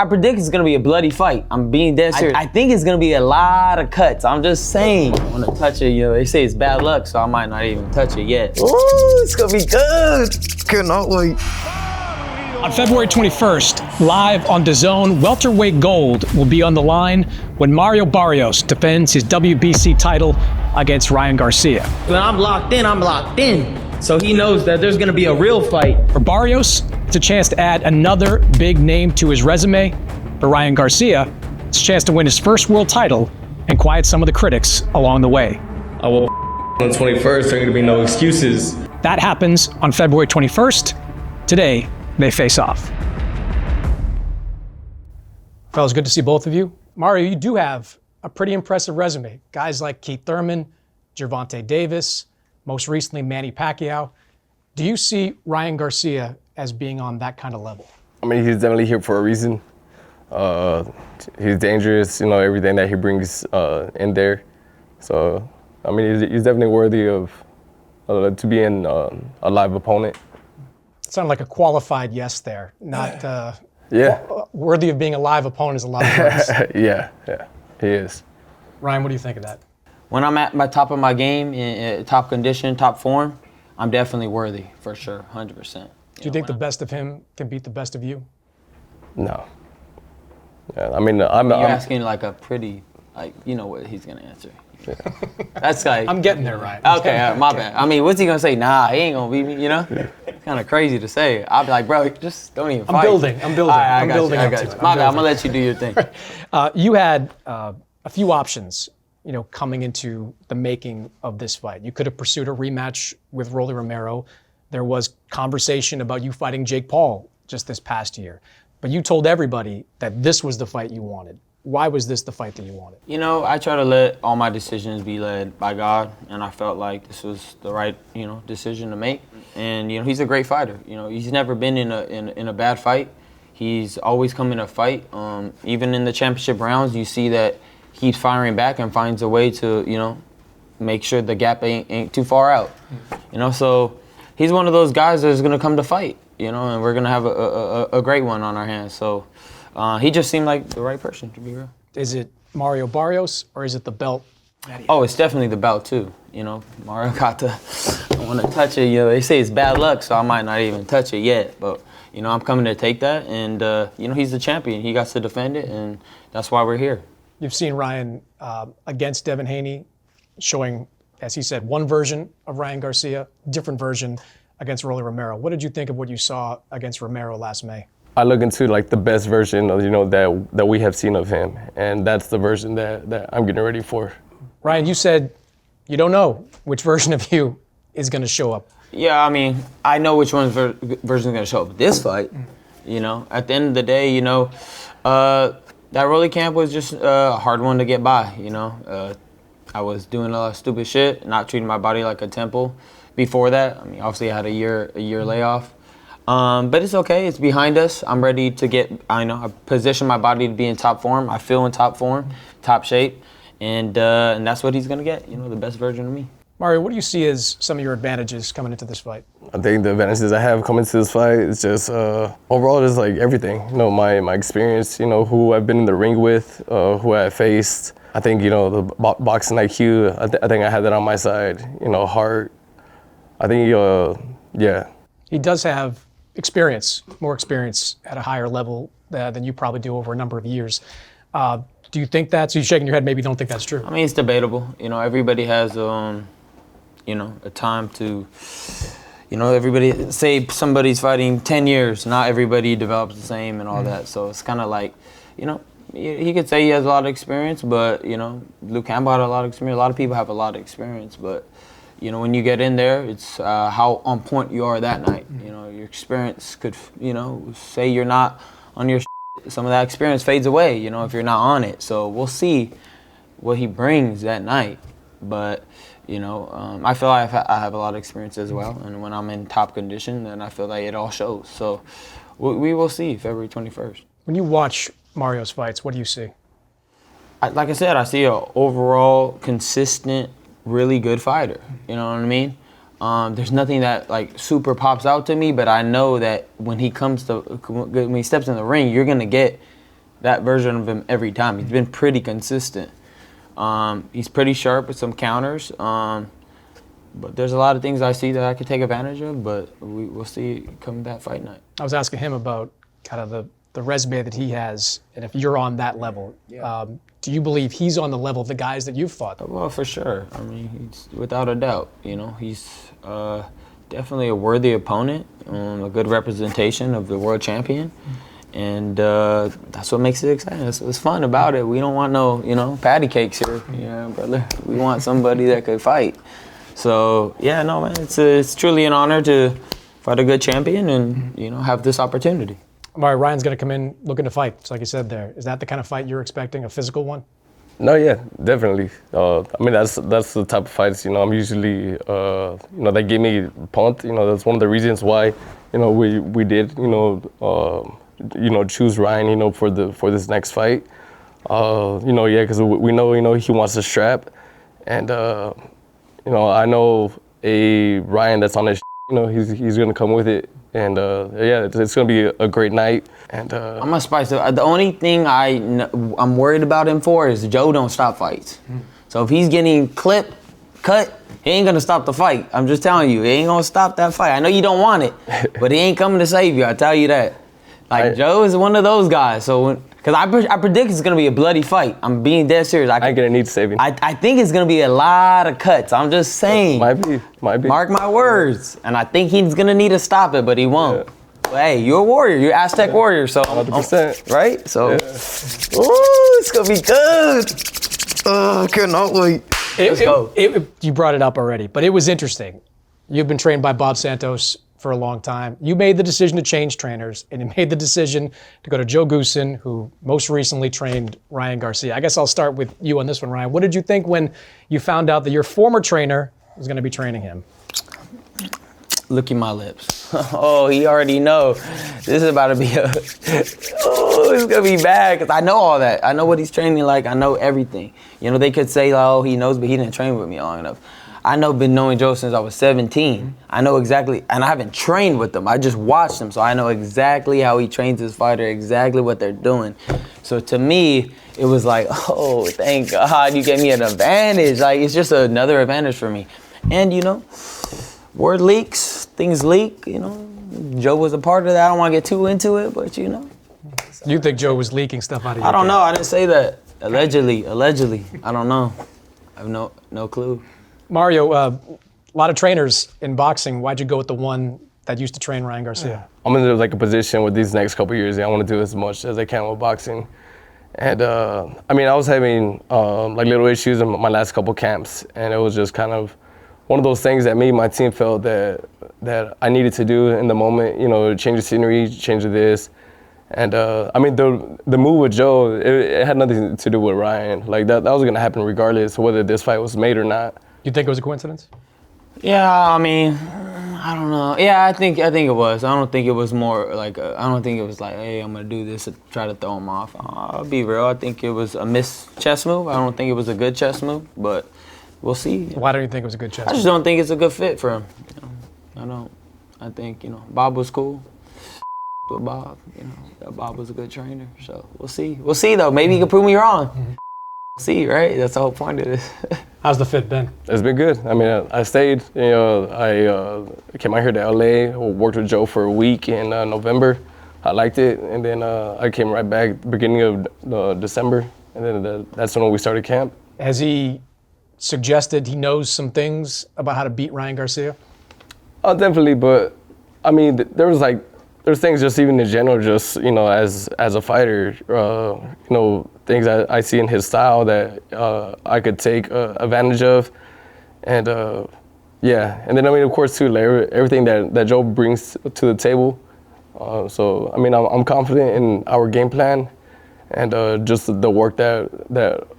I predict it's gonna be a bloody fight. I'm being dead serious. I think it's gonna be a lot of cuts. I'm just saying. I wanna touch it, you know, they say it's bad luck, so I might not even touch it yet. Ooh, it's gonna be good. Cannot wait. On February 21st, live on DAZN, welterweight gold will be on the line when Mario Barrios defends his WBC title against RyanGarcia. When I'm locked in, I'm locked in. So he knows that there's gonna be a real fight. For Barrios, it's a chance to add another big name to his resume. For RyanGarcia, it's a chance to win his first world title and quiet some of the critics along the way. I will on the 21st, there are gonna be no excuses. That happens on February 21st. Today, they face off. Fellas, good to see both of you. Mario, you do have a pretty impressive resume. Guys like Keith Thurman, Gervonta Davis, most recently Manny Pacquiao. Do you see RyanGarcia as being on that kind of level? I mean, he's definitely here for a reason. He's dangerous, you know, everything that he brings in there. So, I mean, he's definitely worthy of to be in a live opponent. Sounded like a qualified yes there, not yeah. Worthy of being a live opponent is a lot of words. yeah, he is. Ryan, what do you think of that? When I'm at my top of my game, in top condition, top form, I'm definitely worthy, for sure, 100%. Do you think the best of him can beat the best of you? No. Yeah, I mean, You're asking like a pretty, like, you know what he's gonna answer. Yeah. That's like. I'm getting there, Ryan. Okay, my bad. I mean, what's he gonna say? Nah, he ain't gonna beat me, you know? It's kind of crazy to say. I'll be like, bro, just don't even fight. I'm building. I got you. My bad, I'm gonna let you do your thing. You had a few options, you know, coming into the making of this fight. You could have pursued a rematch with Rolly Romero. There was conversation about you fighting Jake Paul just this past year. But you told everybody that this was the fight you wanted. Why was this the fight that you wanted? You know, I try to let all my decisions be led by God, and I felt like this was the right, you know, decision to make. And you know, he's a great fighter. You know, he's never been in a bad fight. He's always come in a fight. Even in the championship rounds, you see that he's firing back and finds a way to, you know, make sure the gap ain't too far out. You know, so he's one of those guys that's gonna come to fight. You know, and we're gonna have a great one on our hands. So. He just seemed like the right person, to be real. Is it Mario Barrios or is it the belt? Oh, it's definitely the belt too. You know, Mario got I want to touch it. You know, they say it's bad luck, so I might not even touch it yet. But you know, I'm coming to take that, and you know, he's the champion. He got to defend it, and that's why we're here. You've seen Ryan against Devin Haney, showing, as he said, one version of RyanGarcia, different version against Rolly Romero. What did you think of what you saw against Romero last May? I look into like the best version of, you know, that we have seen of him, and that's the version that I'm getting ready for. Ryan, you said you don't know which version of you is going to show up. Yeah, I mean, I know which version is going to show up this fight. You know, at the end of the day, you know, that Rolly camp was just a hard one to get by. You know, I was doing a lot of stupid shit, not treating my body like a temple. Before that, I mean, obviously I had a year layoff. But it's okay, it's behind us. I'm ready to I position my body to be in top form. I feel in top form, top shape, and that's what he's gonna get, you know, the best version of me. Mario, what do you see as some of your advantages coming into this fight? I think the advantages I have coming to this fight is just overall just like everything. You know, my experience, you know, who I've been in the ring with, who I faced. I think, you know, the boxing IQ, I think I have that on my side. You know, heart. I think, yeah. He does have more experience at a higher level than you probably do over a number of years. Do you think that? So you're shaking your head, maybe you don't think that's true. I mean, it's debatable. You know, everybody has, you know, a time to, you know, everybody, say somebody's fighting 10 years, not everybody develops the same and all that. So it's kind of like, you know, he could say he has a lot of experience, but, you know, Luke Campbell had a lot of experience. A lot of people have a lot of experience, but, you know, when you get in there, it's how on point you are that night. You know, your experience could, you know, say you're not on your some of that experience fades away, you know, if you're not on it. So we'll see what he brings that night. But, you know, I feel like I have a lot of experience as well. And when I'm in top condition, then I feel like it all shows. So we will see February 21st. When you watch Mario's fights, what do you see? Like I said, I see an overall consistent, really good fighter. You know what I mean? There's nothing that like super pops out to me, but I know that when he steps in the ring, you're gonna get that version of him every time. He's been pretty consistent. He's pretty sharp with some counters. But there's a lot of things I see that I could take advantage of, but we'll see come that fight night. I was asking him about kind of the resume that he has, and if you're on that level. Do you believe he's on the level of the guys that you've fought? Well, for sure. I mean, he's without a doubt. He's definitely a worthy opponent, a good representation of the world champion, and that's what makes it exciting. That's what's fun about it. We don't want no, patty cakes here, brother. We want somebody that could fight. So yeah, no, man, it's truly an honor to fight a good champion and have this opportunity. All right, Ryan's going to come in looking to fight, just like you said there. Is that the kind of fight you're expecting, a physical one? No, yeah, definitely. I mean, that's the type of fights, I'm usually, they give me pumped. That's one of the reasons why, we did, choose Ryan, for this next fight. Because we know, he wants to strap, and I know a Ryan that's on his, he's gonna come with it. And it's gonna be a great night. And I'm gonna spice it. The only thing I'm worried about him for is Joe don't stop fights. So if he's getting cut, he ain't gonna stop the fight. I'm just telling you, he ain't gonna stop that fight. I know you don't want it, but he ain't coming to save you. I tell you that. Joe is one of those guys. So because I predict it's gonna be a bloody fight. I'm being dead serious. I ain't gonna need saving. I think it's gonna be a lot of cuts. I'm just saying. Might be. Mark my words. And I think he's gonna need to stop it, but he won't. Yeah. But hey, you're a warrior. You're Aztec warrior. So 100%. Right? So it's gonna be good. Oh, I cannot wait. Let's go. You brought it up already, but it was interesting. You've been trained by Bob Santos for a long time. You made the decision to change trainers, and you made the decision to go to Joe Goosen, who most recently trained RyanGarcia. I guess I'll start with you on this one, Ryan. What did you think when you found out that your former trainer was going to be training him? Look at my lips. Oh, he already know. This is about to be it's gonna be bad because I know all that. I know what he's training like. I know everything. They could say, oh, he knows, but he didn't train with me long enough. Been knowing Joe since I was 17. I know exactly, and I haven't trained with them. I just watched him, so I know exactly how he trains his fighter, exactly what they're doing. So to me, it was like, oh, thank God you gave me an advantage. It's just another advantage for me. And word leaks, things leak. Joe was a part of that. I don't want to get too into it, but You think Joe was leaking stuff out of you? I don't know. I didn't say that. Allegedly. I don't know. I have no clue. Mario, a lot of trainers in boxing. Why'd you go with the one that used to train RyanGarcia? I'm in a position with these next couple years. I want to do as much as I can with boxing. And I was having little issues in my last couple camps, and it was just kind of one of those things that me and my team felt that I needed to do in the moment. Change the scenery, change this. And the move with Joe, it had nothing to do with Ryan. That was gonna happen regardless of whether this fight was made or not. You think it was a coincidence? Yeah, I don't know. Yeah, I think it was. I don't think it was more I don't think it was like, hey, I'm gonna do this to try to throw him off. I'll be real. I think it was a missed chess move. I don't think it was a good chess move, but we'll see. Why don't you think it was a good chess move? I just don't think it's a good fit for him. I don't. I think Bob was cool. With Bob, Bob was a good trainer. So we'll see. We'll see though. Maybe he can prove me wrong. See, right? That's the whole point of this. How's the fit been? It's been good. I stayed. I came out here to LA. Worked with Joe for a week in November. I liked it, and then I came right back beginning of December, and then that's when we started camp. Has he suggested he knows some things about how to beat RyanGarcia? Definitely, but there's things just even in general, just as a fighter, things I see in his style that I could take advantage of, and and then of course too, everything that Joe brings to the table. So I'm confident in our game plan, and just the work that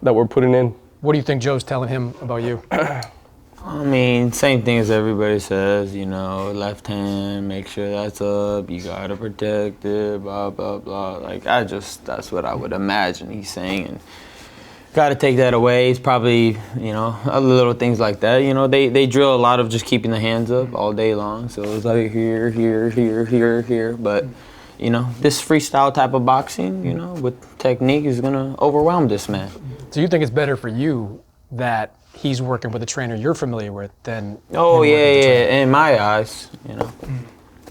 we're putting in. What do you think Joe's telling him about you? Same thing as everybody says, left hand, make sure that's up, you gotta protect it, blah, blah, blah. That's what I would imagine he's saying. And gotta take that away. It's probably, other little things like that. They drill a lot of just keeping the hands up all day long. So it's like here, here, here, here, here. But, you know, this freestyle type of boxing, you know, with technique is gonna overwhelm this man. So you think it's better for you that he's working with a trainer you're familiar with than? Oh yeah, in my eyes, you know.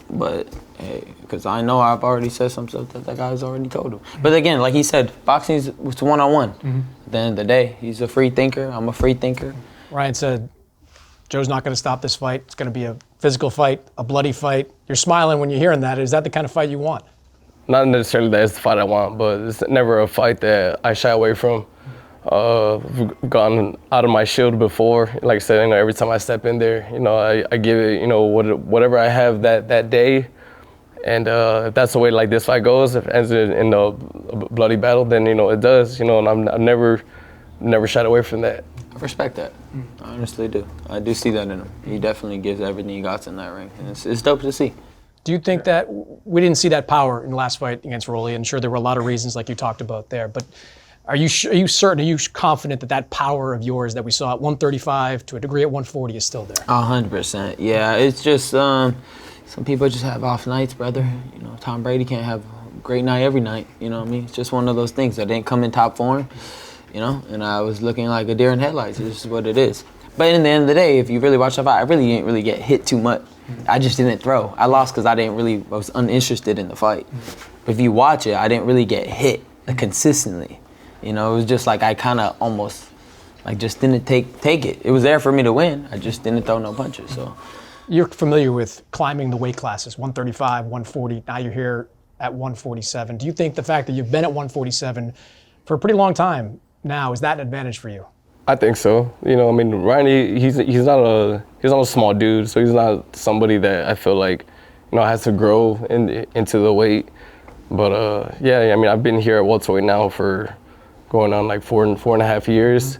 But hey, because I know I've already said some stuff that guy's already told him. But again, like he said, boxing is one-on-one. At the end of the day, he's a free thinker. I'm a free thinker. Ryan said, Joe's not going to stop this fight. It's going to be a physical fight, a bloody fight. You're smiling when you're hearing that. Is that the kind of fight you want? Not necessarily that it's the fight I want, but it's never a fight that I shy away from. I've gone out of my shield before. Like I said, you know, every time I step in there, you know, I give it, you know, whatever I have that day. And if that's the way like this fight goes, if it ends in a bloody battle, then, you know, it does, you know, and I've never shied away from that. I respect that. I honestly do. I do see that in him. He definitely gives everything he got in that ring. And it's dope to see. Do you think that we didn't see that power in the last fight against Rolly? And sure, there were a lot of reasons like you talked about there, but are you certain, are you confident that power of yours that we saw at 135 to a degree at 140 is still there? 100%. Yeah, it's just some people just have off nights, brother. You know, Tom Brady can't have a great night every night. You know what I mean? It's just one of those things. I didn't come in top form, you know, and I was looking like a deer in headlights. It's just what it is. But in the end of the day, if you really watch the fight, I really didn't really get hit too much. I just didn't throw. I lost because I was uninterested in the fight. But if you watch it, I didn't really get hit consistently. You know, it was just like I kind of almost like just didn't take it. It was there for me to win. I just didn't throw no punches. So you're familiar with climbing the weight classes, 135, 140. Now you're here at 147. Do you think the fact that you've been at 147 for a pretty long time now, is that an advantage for you? I think so. You know, I mean, Ryan, he's not a small dude, so he's not somebody that I feel like, you know, has to grow into the weight. But yeah, I mean, I've been here at welterweight now for going on like four and a half years.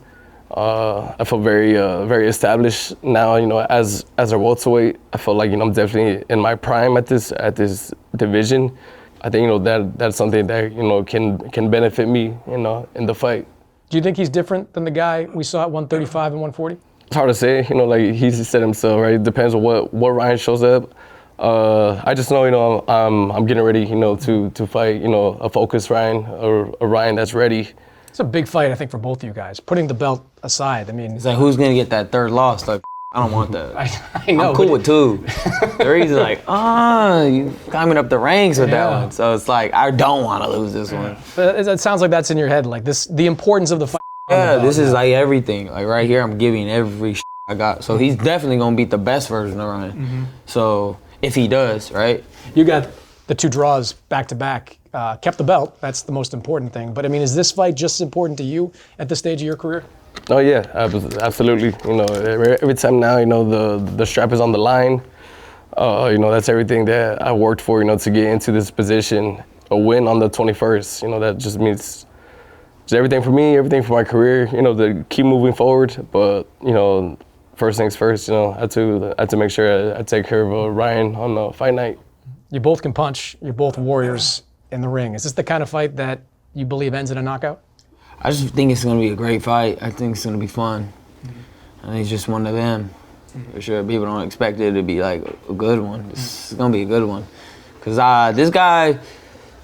I feel very established now. You know, as a welterweight, I feel like, you know, I'm definitely in my prime at this division. I think, you know, that's something that, you know, can benefit me, you know, in the fight. Do you think he's different than the guy we saw at 135 and 140? It's hard to say, you know, like he said himself, right? It depends on what Ryan shows up. I just know, you know, I'm getting ready, you know, to fight, you know, a focused Ryan or a Ryan that's ready. It's a big fight, I think, for both of you guys. Putting the belt aside, I mean, it's like, who's gonna get that third loss? Like, I don't want that. I know. I'm cool with two. They're easy, like, you climbing up the ranks with that one. So it's like, I don't want to lose this one. But it sounds like that's in your head, like the importance of the fight. Yeah, this is like everything. Like right here, I'm giving every I got. So he's definitely gonna beat the best version of Ryan. So if he does, right? You got the two draws back to back. Kept the belt. That's the most important thing. But I mean, is this fight just as important to you at this stage of your career? Oh yeah, absolutely. You know, every time now, you know, the strap is on the line. You know, that's everything that I worked for, you know, to get into this position. A win on the 21st, you know, that just means it's everything for me, everything for my career, you know, to keep moving forward. But, you know, first things first, you know, I had to make sure I take care of Ryan on the fight night. You both can punch. You're both warriors in the ring. Is this the kind of fight that you believe ends in a knockout? I just think it's going to be a great fight. I think it's going to be fun. I think it's just one of them. For sure, people don't expect it to be like a good one. It's going to be a good one. Because this guy,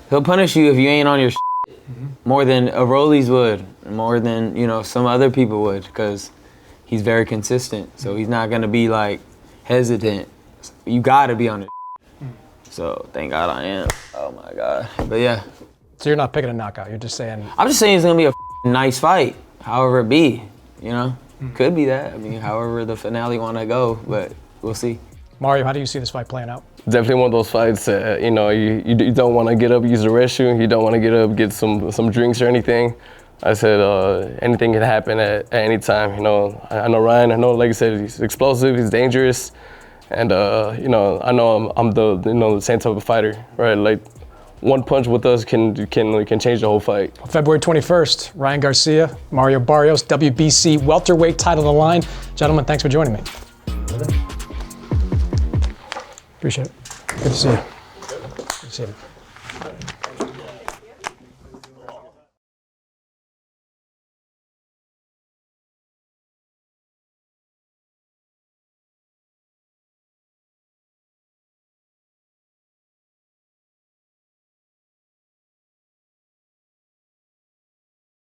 he'll punish you if you ain't on your more than a Rollies would, more than, you know, some other people would, because he's very consistent. So he's not going to be like hesitant. You got to be on it. So thank God I am. Oh my God. But yeah. So you're not picking a knockout. You're just saying. I'm just saying it's going to be a nice fight, however it be, you know? Could be that. I mean, however the finale want to go, but we'll see. Mario, how do you see this fight playing out? Definitely one of those fights that, you know, you don't want to get up, use the restroom. You don't want to get up, get some drinks or anything. I said anything can happen at any time. You know, I know Ryan. I know, like I said, he's explosive. He's dangerous, and you know, I know I'm the same type of fighter, right? Like one punch with us can change the whole fight. February 21st, Ryan Garcia, Mario Barrios, WBC welterweight title on the line. Gentlemen, thanks for joining me. Appreciate it. Good to see you. Good to see you.